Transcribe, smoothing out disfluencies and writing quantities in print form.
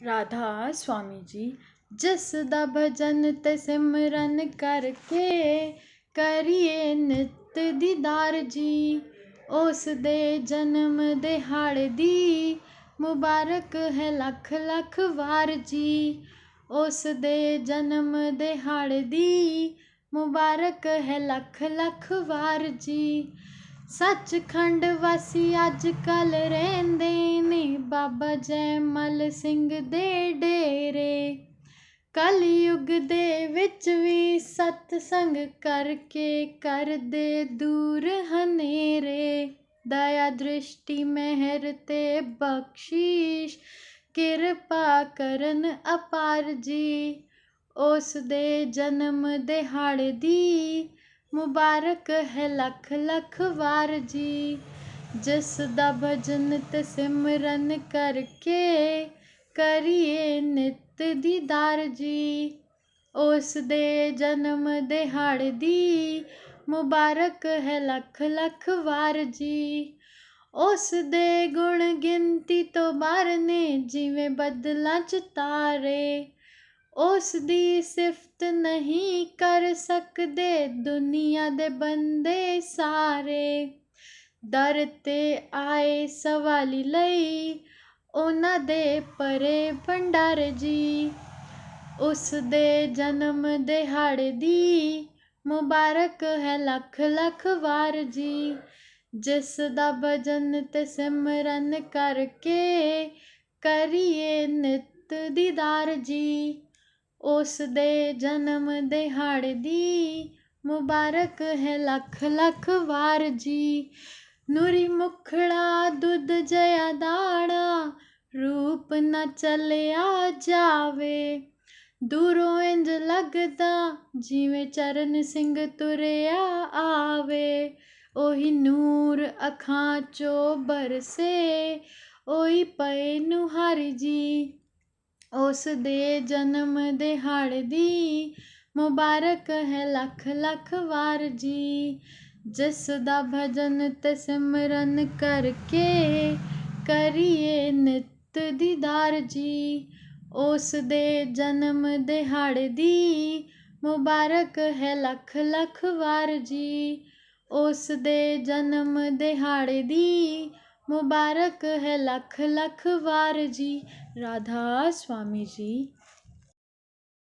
ਰਾਧਾ ਸਵਾਮੀ ਜੀ। ਜਿਸ ਦਾ ਭਜਨ ਤੇ ਸਿਮਰਨ ਕਰਕੇ ਕਰੀਏ ਨਿਤ ਦੀਦਾਰ ਜੀ, ਉਸ ਦੇ ਜਨਮ ਦਿਹਾੜੇ ਦੀ ਮੁਬਾਰਕ ਹੈ ਲੱਖ ਲੱਖ ਵਾਰ ਜੀ। ਉਸ ਦੇ ਜਨਮ ਦਿਹਾੜੇ ਦੀ ਮੁਬਾਰਕ ਹੈ ਲੱਖ ਲੱਖ ਵਾਰ ਜੀ। ਸੱਚਖੰਡ ਵਾਸੀ ਅੱਜ ਕੱਲ ਰਹਿੰਦੇ ਨੇ ਬਾਬਾ ਜੈ ਮਲ ਸਿੰਘ ਦੇ ਡੇਰੇ। ਕਲਯੁਗ ਦੇ ਵਿੱਚ ਵੀ ਸਤਸੰਗ ਕਰਕੇ ਕਰਦੇ ਦੂਰ ਹਨੇਰੇ। ਦਇਆ ਦ੍ਰਿਸ਼ਟੀ ਮਿਹਰ ਤੇ ਬਖਸ਼ੀਸ਼ ਕਿਰਪਾ ਕਰਨ ਅਪਾਰ ਜੀ। ਉਸ ਦੇ ਜਨਮ ਦਿਹਾੜੇ ਦੀ ਮੁਬਾਰਕ ਹੈ ਲੱਖ ਲੱਖ ਵਾਰ ਜੀ। ਜਿਸ ਦਾ ਭਜਨ ਤੇ ਸਿਮਰਨ ਕਰਕੇ ਕਰੀਏ ਨਿਤ ਦੀਦਾਰ ਜੀ, ਉਸ ਦੇ ਜਨਮ ਦਿਹਾੜੇ ਦੀ ਮੁਬਾਰਕ ਹੈ ਲੱਖ ਲੱਖ ਵਾਰ ਜੀ। ਉਸ ਦੇ ਗੁਣ ਗਿਣਤੀ ਤੋਂ ਬਾਹਰ ਨੇ ਜਿਵੇਂ ਬੱਦਲਾਂ 'ਚ ਤਾਰੇ। ਉਸ ਦੀ ਸਿਫਤ ਨਹੀਂ ਕਰ ਸਕਦੇ ਦੁਨੀਆ ਦੇ ਬੰਦੇ ਸਾਰੇ। ਦਰ ਤੇ ਆਏ ਸਵਾਲੀ ਲਈ ਉਹਨਾਂ ਦੇ ਭਰੇ ਭੰਡਾਰ ਜੀ। ਉਸ ਦੇ ਜਨਮ ਦਿਹਾੜੇ ਦੀ ਮੁਬਾਰਕ ਹੈ ਲੱਖ ਲੱਖ ਵਾਰ ਜੀ। ਜਿਸ ਦਾ ਭਜਨ ਤੇ ਸਿਮਰਨ ਕਰਕੇ ਕਰੀਏ ਨਿਤ ਦੀਦਾਰ ਜੀ, ਉਸ ਦੇ ਜਨਮ ਦਿਹਾੜੇ ਦੀ ਮੁਬਾਰਕ ਹੈ ਲੱਖ ਲੱਖ ਵਾਰ ਜੀ। ਨੂਰੀ ਮੁਖੜਾ ਦੁੱਧ ਜਿਹਾ ਦਾਣਾ ਰੂਪ ਨਾ ਚੱਲਿਆ ਜਾਵੇ। ਦੂਰੋਂ ਇੰਜ ਲੱਗਦਾ ਜਿਵੇਂ ਚਰਨ ਸਿੰਘ ਤੁਰਿਆ ਆਵੇ। ਉਹੀ ਨੂਰ ਅੱਖਾਂ 'ਚੋਂ ਬਰਸੇ ਉਹੀ ਪਏ ਨੁਹਾਰ ਜੀ। ਉਸ ਦੇ ਜਨਮ ਦਿਹਾੜੇ ਦੀ ਮੁਬਾਰਕ ਹੈ ਲੱਖ ਲੱਖ ਵਾਰ ਜੀ। ਜਿਸ ਦਾ ਭਜਨ ਤੇ ਸਿਮਰਨ ਕਰਕੇ ਕਰੀਏ ਨਿਤ ਦੀਦਾਰ ਜੀ, ਉਸ ਦੇ ਜਨਮ ਦਿਹਾੜੇ ਦੀ ਮੁਬਾਰਕ ਹੈ ਲੱਖ ਲੱਖ ਵਾਰ ਜੀ। ਉਸ ਦੇ ਜਨਮ ਦਿਹਾੜੇ ਦੀ ਮੁਬਾਰਕ ਹੈ ਲੱਖ ਲੱਖ ਵਾਰ ਜੀ। ਰਾਧਾ ਸਵਾਮੀ ਜੀ।